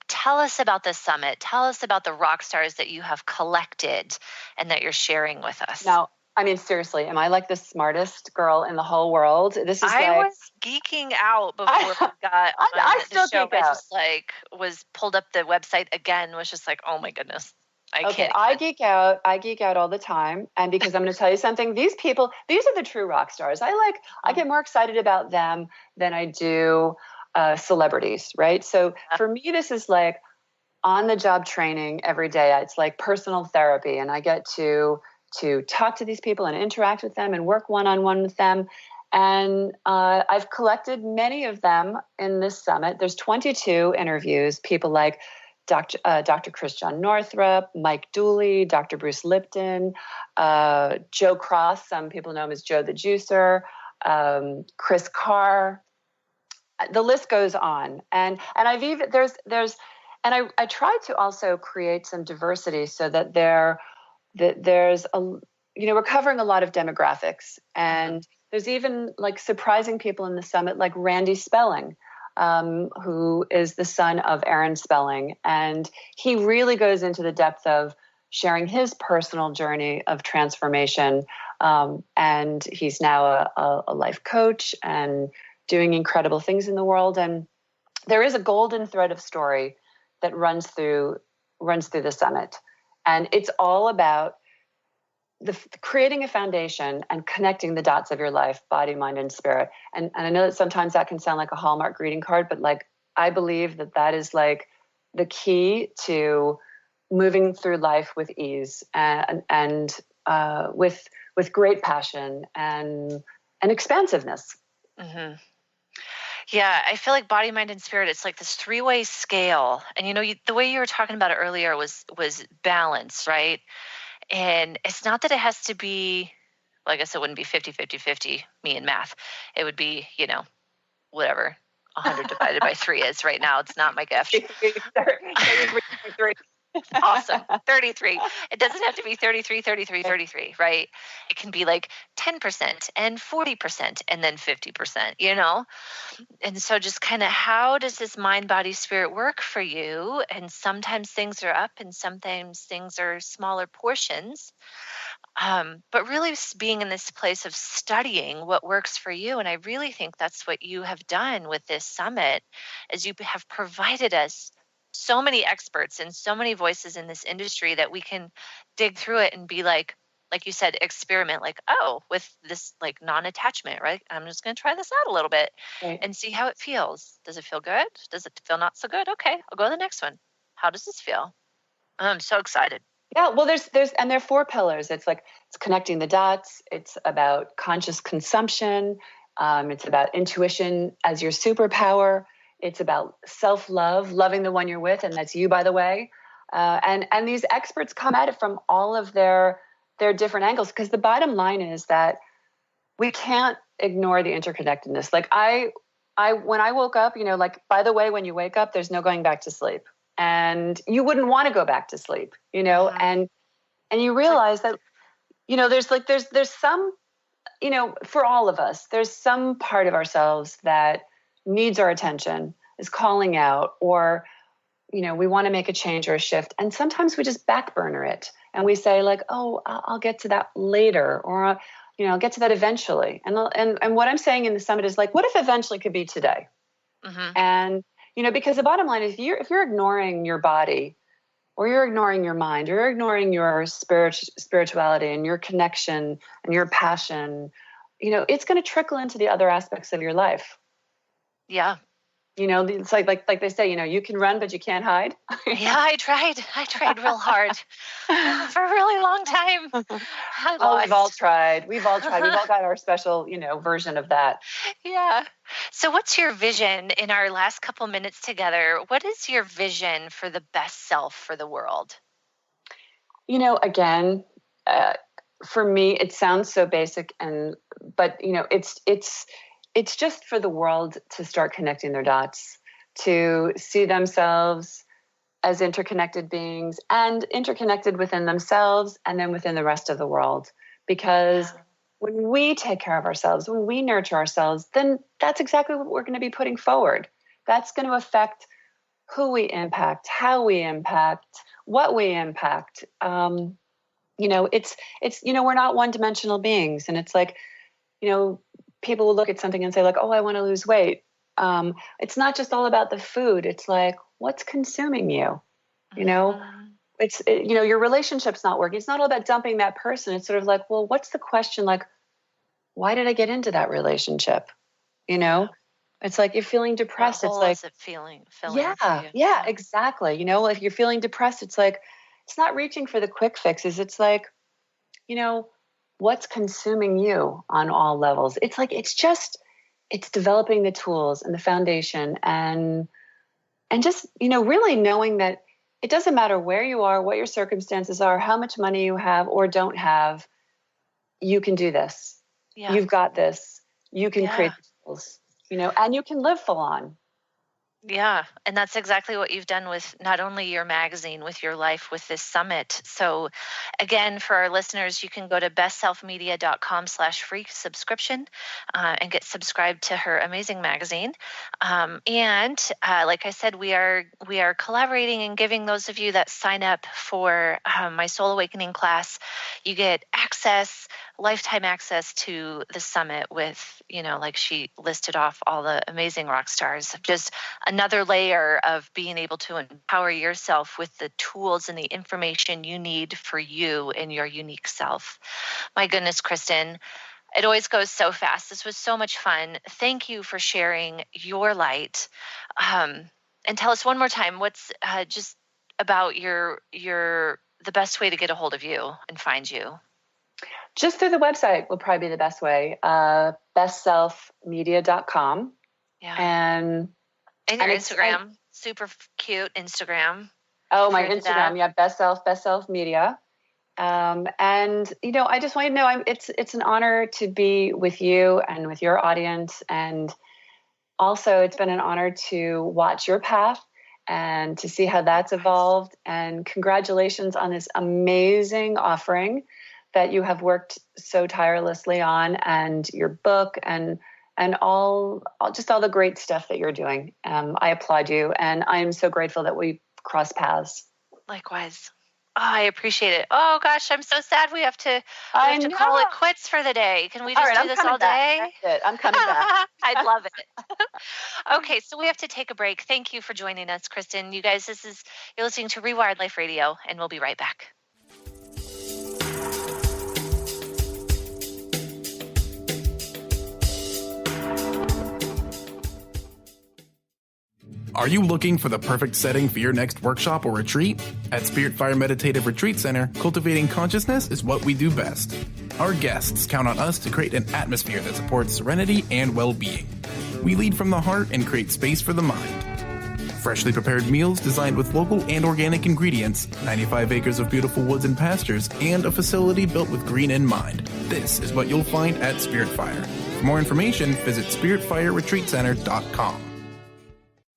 Speaker 3: Tell us about this summit. Tell us about the rock stars that you have collected and that you're sharing with us.
Speaker 8: Now, I mean, seriously, am I like the smartest girl in the whole world?
Speaker 3: I was geeking out before we got on the show. I just was pulled up the website again, was just like, oh my goodness.
Speaker 8: I geek out. I geek out all the time. And because I'm going to tell you something, these are the true rock stars. I get more excited about them than I do celebrities, right? So for me, this is like on the job training every day. It's like personal therapy. And I get to talk to these people and interact with them and work one-on-one with them. And I've collected many of them in this summit. There's 22 interviews, people like Dr. Christian Northrup, Mike Dooley, Dr. Bruce Lipton, Joe Cross, some people know him as Joe the Juicer, Chris Carr. The list goes on. And I've even I tried to also create some diversity so that there's we're covering a lot of demographics, and there's even like surprising people in the summit, like Randy Spelling, who is the son of Aaron Spelling. And he really goes into the depth of sharing his personal journey of transformation. And he's now a life coach and doing incredible things in the world. And, there is a golden thread of story that runs through the summit. And it's all about creating a foundation and connecting the dots of your life, body, mind, and spirit. And I know that sometimes that can sound like a Hallmark greeting card, but like, I believe that is like the key to moving through life with ease and with great passion and expansiveness.
Speaker 3: Mm-hmm. Yeah, I feel like body, mind, and spirit, it's like this 3-way scale. And, the way you were talking about it earlier was balance, right? And it's not that it has to be, well, I guess it wouldn't be 50-50-50, me and math. It would be, whatever 100 divided by 3 is right now. It's not my gift.
Speaker 8: 33.
Speaker 3: Awesome. 33. It doesn't have to be 33, 33, 33, right? It can be like 10% and 40% and then 50%, And so just kind of, how does this mind, body, spirit work for you? And sometimes things are up and sometimes things are smaller portions. But really being in this place of studying what works for you. And I really think that's what you have done with this summit, is you have provided us so many experts and so many voices in this industry that we can dig through it and be like you said, experiment, like, oh, with this like non-attachment, right? I'm just going to try this out a little bit and see how it feels. Does it feel good? Does it feel not so good? Okay, I'll go to the next one. How does this feel? I'm so excited.
Speaker 8: Yeah, well, there are 4 pillars. It's connecting the dots. It's about conscious consumption. It's about intuition as your superpower. It's about self-love, loving the one you're with, and that's you, by the way. And these experts come at it from all of their different angles, because the bottom line is that we can't ignore the interconnectedness. Like when I woke up, like, by the way, when you wake up, there's no going back to sleep, and you wouldn't want to go back to sleep, and you realize that, there's some, for all of us, there's some part of ourselves that needs our attention, is calling out, or, we want to make a change or a shift. And sometimes we just back burner it and we say like, oh, I'll get to that later, or, I'll get to that eventually. And what I'm saying in the summit is like, what if eventually could be today? Mm-hmm. And, because the bottom line is if you're ignoring your body, or you're ignoring your mind, or you're ignoring your spirituality and your connection and your passion, it's going to trickle into the other aspects of your life.
Speaker 3: Yeah.
Speaker 8: It's like they say, you can run, but you can't hide.
Speaker 3: Yeah, I tried real hard for a really long time.
Speaker 8: We've all tried. We've all got our special, version of that.
Speaker 3: Yeah. So what's your vision in our last couple minutes together? What is your vision for the best self for the world?
Speaker 8: Again, for me, it sounds so basic, but it's just for the world to start connecting their dots, to see themselves as interconnected beings and interconnected within themselves and then within the rest of the world. Because when we take care of ourselves, when we nurture ourselves, then that's exactly what we're going to be putting forward. That's going to affect who we impact, how we impact, what we impact. It's we're not one-dimensional beings. And it's like, people will look at something and say like, oh, I want to lose weight. It's not just all about the food. It's like, what's consuming you? Your relationship's not working. It's not all about dumping that person. It's sort of like, well, what's the question? Like, why did I get into that relationship? It's like, you're feeling depressed.
Speaker 3: It's like, is it feeling
Speaker 8: yeah, exactly. If you're feeling depressed, it's like, it's not reaching for the quick fixes. It's like, what's consuming you on all levels. It's like, it's developing the tools and the foundation and just, really knowing that it doesn't matter where you are, what your circumstances are, how much money you have or don't have, you can do this. Yeah. You've got this. You can create the tools, and you can live full on.
Speaker 3: Yeah. And that's exactly what you've done with not only your magazine, with your life, with this summit. So again, for our listeners, you can go to bestselfmedia.com/free subscription and get subscribed to her amazing magazine. And like I said, we are collaborating and giving those of you that sign up for my Soul Awakening class, you get access lifetime access to the summit with, like she listed off all the amazing rock stars. Just another layer of being able to empower yourself with the tools and the information you need for you and your unique self. My goodness, Kristen, it always goes so fast. This was so much fun. Thank you for sharing your light. And tell us one more time, what's just about the best way to get a hold of you and find you.
Speaker 8: Just through the website will probably be the best way. bestselfmedia.com.
Speaker 3: Yeah.
Speaker 8: And
Speaker 3: your Instagram, super cute Instagram.
Speaker 8: Oh, my Instagram. Yeah. Best Self Media. And I just want you to know it's an honor to be with you and with your audience. And also it's been an honor to watch your path and to see how that's evolved. And congratulations on this amazing offering that you have worked so tirelessly on, and your book and all the great stuff that you're doing. I applaud you, and I am so grateful that we crossed paths.
Speaker 3: Likewise. Oh, I appreciate it. Oh gosh, I'm so sad we have to call it quits for the day. Can we just do this all day?
Speaker 8: That's it. I'm coming back.
Speaker 3: I'd love it. Okay, so we have to take a break. Thank you for joining us, Kristen. You guys, you're listening to Rewired Life Radio, and we'll be right back.
Speaker 10: Are you looking for the perfect setting for your next workshop or retreat? At Spirit Fire Meditative Retreat Center, cultivating consciousness is what we do best. Our guests count on us to create an atmosphere that supports serenity and well-being. We lead from the heart and create space for the mind. Freshly prepared meals designed with local and organic ingredients, 95 acres of beautiful woods and pastures, and a facility built with green in mind. This is what you'll find at Spirit Fire. For more information, visit spiritfireretreatcenter.com.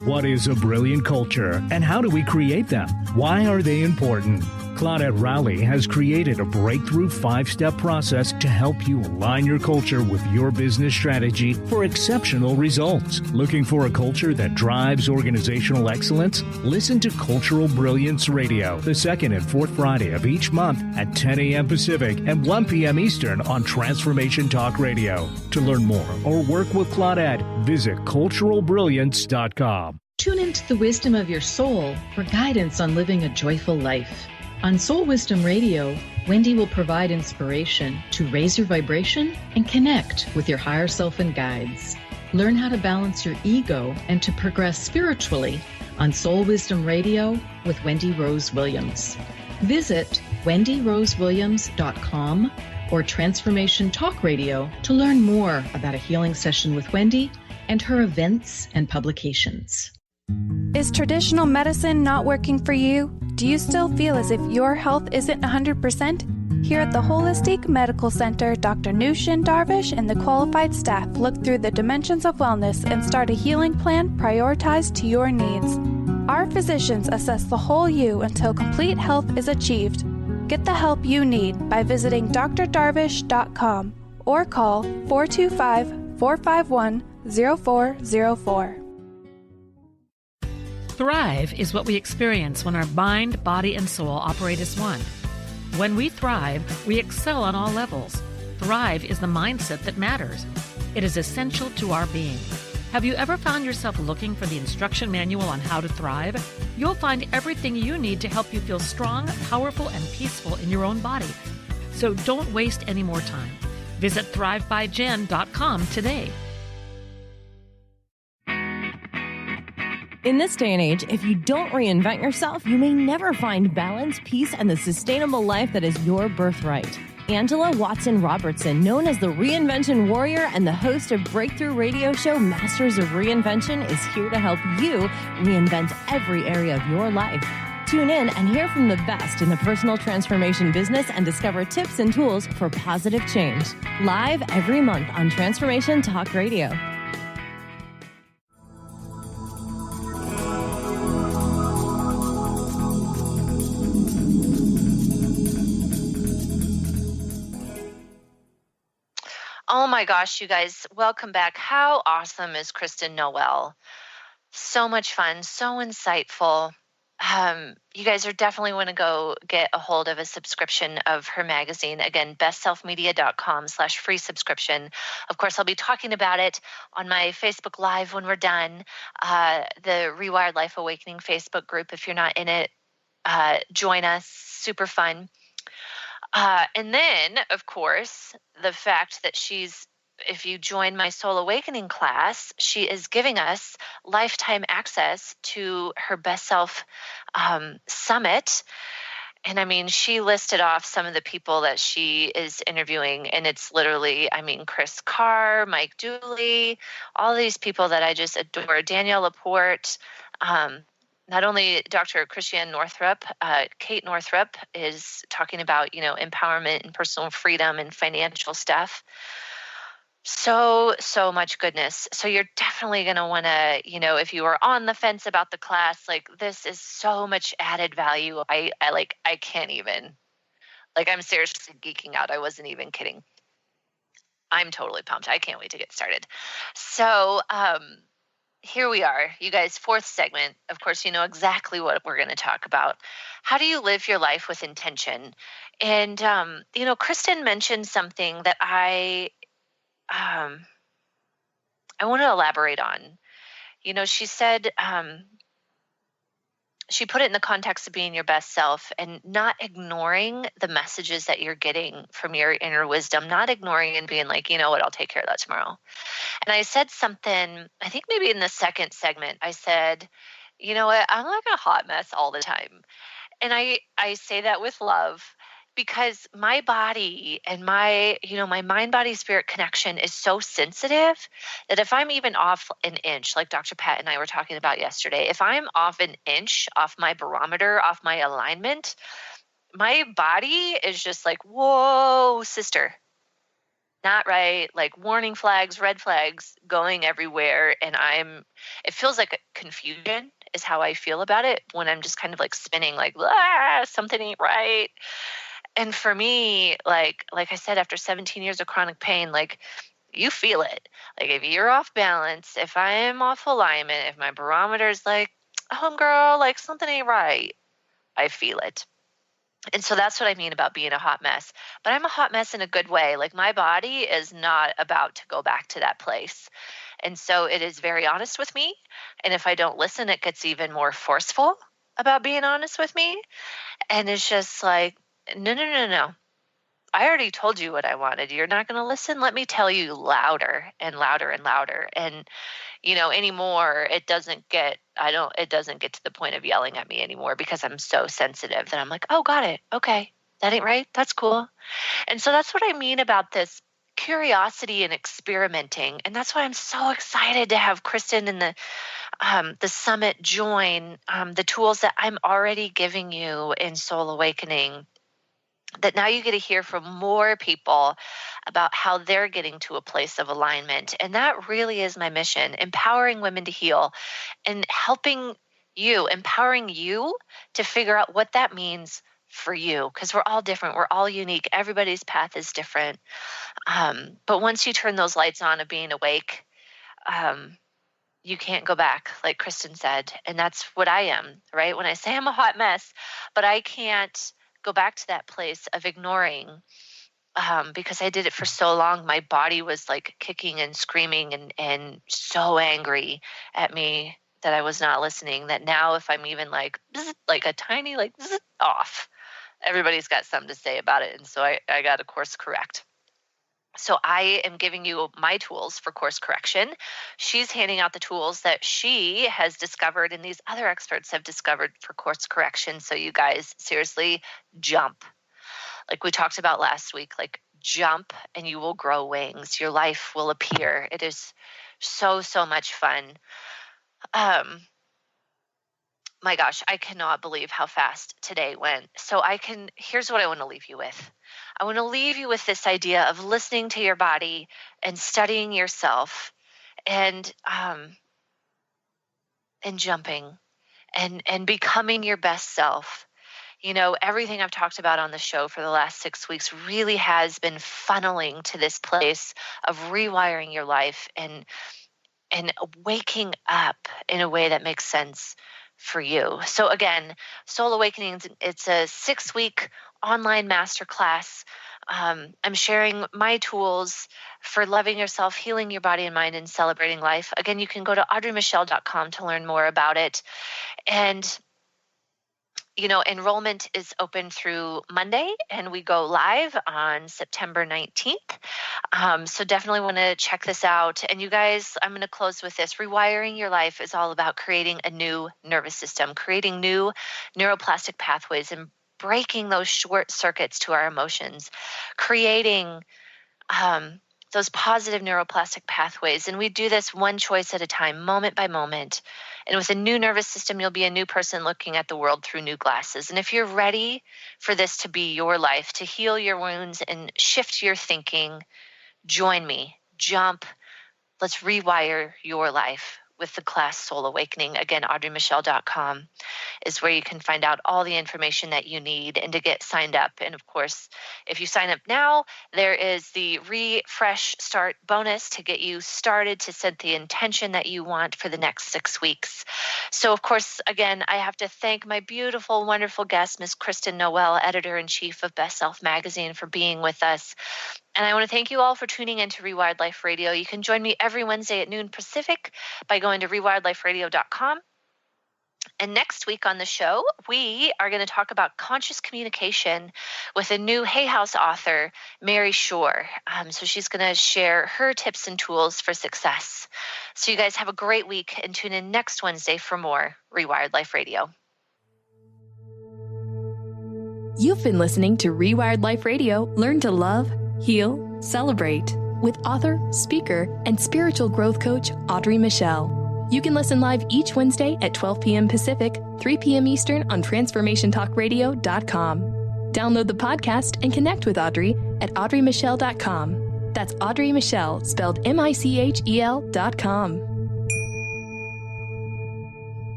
Speaker 11: What is a brilliant culture, and how do we create them? Why are they important? Claudette Rowley has created a breakthrough 5-step process to help you align your culture with your business strategy for exceptional results. Looking for a culture that drives organizational excellence? Listen to Cultural Brilliance Radio, the second and fourth Friday of each month at 10 a.m. Pacific and 1 p.m. Eastern on Transformation Talk Radio. To learn more or work with Claudette, visit culturalbrilliance.com.
Speaker 12: Tune into the wisdom of your soul for guidance on living a joyful life. On Soul Wisdom Radio, Wendy will provide inspiration to raise your vibration and connect with your higher self and guides. Learn how to balance your ego and to progress spiritually on Soul Wisdom Radio with Wendy Rose Williams. Visit wendyrosewilliams.com or Transformation Talk Radio to learn more about a healing session with Wendy and her events and publications.
Speaker 13: Is traditional medicine not working for you? Do you still feel as if your health isn't 100%? Here at the Holistic Medical Center, Dr. Nushin Darvish and the qualified staff look through the dimensions of wellness and start a healing plan prioritized to your needs. Our physicians assess the whole you until complete health is achieved. Get the help you need by visiting drdarvish.com or call 425-451-0404.
Speaker 14: Thrive is what we experience when our mind, body, and soul operate as one. When we thrive, we excel on all levels. Thrive is the mindset that matters. It is essential to our being. Have you ever found yourself looking for the instruction manual on how to thrive? You'll find everything you need to help you feel strong, powerful, and peaceful in your own body. So don't waste any more time. Visit thrivebyjen.com today.
Speaker 15: In this day and age, if you don't reinvent yourself, you may never find balance, peace, and the sustainable life that is your birthright. Angela Watson Robertson, known as the Reinvention Warrior and the host of breakthrough radio show Masters of Reinvention, is here to help you reinvent every area of your life. Tune in and hear from the best in the personal transformation business and discover tips and tools for positive change. Live every month on Transformation Talk Radio.
Speaker 3: Oh my gosh, you guys, welcome back. How awesome is Kristen Noel? So much fun, so insightful. you guys are definitely want to go get a hold of a subscription of her magazine. Again, bestselfmedia.com/free subscription. Of course, I'll be talking about it on my Facebook Live when we're done. The Rewired Life Awakening Facebook group, if you're not in it, join us. Super fun. And then, of course, the fact that if you join my Soul Awakening class, she is giving us lifetime access to her Best Self Summit. And I mean, she listed off some of the people that she is interviewing, and it's literally, Chris Carr, Mike Dooley, all these people that I just adore, Danielle Laporte, not only Dr. Christiane Northrup, Kate Northrup is talking about, empowerment and personal freedom and financial stuff. So much goodness. So you're definitely going to want to, if you are on the fence about the class, like this is so much added value. I can't even, I'm seriously geeking out. I wasn't even kidding. I'm totally pumped. I can't wait to get started. So, here we are, you guys, fourth segment. Of course, you know exactly what we're going to talk about. How do you live your life with intention? And, Kristen mentioned something that I want to elaborate on. She said, she put it in the context of being your best self and not ignoring the messages that you're getting from your inner wisdom, not ignoring and being like, you know what, I'll take care of that tomorrow. And I said something, I think maybe in the second segment, I said, you know what, I'm like a hot mess all the time. And I say that with love because my body and my mind, body, spirit connection is so sensitive that if I'm even off an inch, like Dr. Pat and I were talking about yesterday, if I'm off an inch off my barometer, off my alignment, my body is just like, whoa, sister, not right. Like warning flags, red flags going everywhere. And it feels like a confusion is how I feel about it when I'm just kind of like spinning, like, something ain't right. And for me, like I said, after 17 years of chronic pain, like you feel it. Like if you're off balance, if I'm off alignment, if my barometer's like, homegirl, like something ain't right, I feel it. And so that's what I mean about being a hot mess. But I'm a hot mess in a good way. Like my body is not about to go back to that place. And so it is very honest with me. And if I don't listen, it gets even more forceful about being honest with me. And it's just like, no. I already told you what I wanted. You're not going to listen? Let me tell you louder and louder and louder. And, anymore, it doesn't get to the point of yelling at me anymore because I'm so sensitive that I'm like, oh, got it. Okay. That ain't right. That's cool. And so that's what I mean about this curiosity and experimenting. And that's why I'm so excited to have Kristen and the summit join the tools that I'm already giving you in Soul Awakening, that now you get to hear from more people about how they're getting to a place of alignment. And that really is my mission, empowering women to heal and empowering you to figure out what that means for you, because we're all different. We're all unique. Everybody's path is different. But once you turn those lights on of being awake, you can't go back, like Kristen said. And that's what I am, right? When I say I'm a hot mess, but I can't go back to that place of ignoring because I did it for so long. My body was like kicking and screaming and so angry at me that I was not listening, that now if I'm even like a tiny off, everybody's got something to say about it. And so I got to course correct. So I am giving you my tools for course correction. She's handing out the tools that she has discovered and these other experts have discovered for course correction. So you guys, seriously, jump. Like we talked about last week, like jump and you will grow wings. Your life will appear. It is so much fun. My gosh, I cannot believe how fast today went. So here's what I want to leave you with. I want to leave you with this idea of listening to your body and studying yourself and jumping and becoming your best self. Everything I've talked about on the show for the last 6 weeks really has been funneling to this place of rewiring your life and waking up in a way that makes sense for you. So again, Soul Awakenings, it's a 6-week online masterclass. I'm sharing my tools for loving yourself, healing your body and mind, and celebrating life. Again, you can go to audreymichel.com to learn more about it. And enrollment is open through Monday, and we go live on September 19th. So definitely want to check this out. And you guys, I'm going to close with this. Rewiring your life is all about creating a new nervous system, creating new neuroplastic pathways, and breaking those short circuits to our emotions, creating those positive neuroplastic pathways. And we do this one choice at a time, moment by moment. And with a new nervous system, you'll be a new person looking at the world through new glasses. And if you're ready for this to be your life, to heal your wounds and shift your thinking, join me. Jump. Let's rewire your life with the class Soul Awakening. Again, audreymichel.com is where you can find out all the information that you need and to get signed up. And of course, if you sign up now, there is the refresh start bonus to get you started, to set the intention that you want for the next 6 weeks. So of course, again, I have to thank my beautiful, wonderful guest, Ms. Kristen Noel, editor-in-chief of Best Self Magazine, for being with us. And I want to thank you all for tuning in to Rewired Life Radio. You can join me every Wednesday at noon Pacific by going to rewired-life-radio.com. And next week on the show, we are going to talk about conscious communication with a new Hay House author, Mary Shore. So she's going to share her tips and tools for success. So you guys have a great week, and tune in next Wednesday for more Rewired Life Radio.
Speaker 2: You've been listening to Rewired Life Radio. Learn to love, heal, celebrate with author, speaker, and spiritual growth coach Audrey Michel. You can listen live each Wednesday at 12 p.m. Pacific, 3 p.m. Eastern on TransformationTalkRadio.com. Download the podcast and connect with Audrey at audreymichel.com. That's Audrey Michel, spelled Michel.com.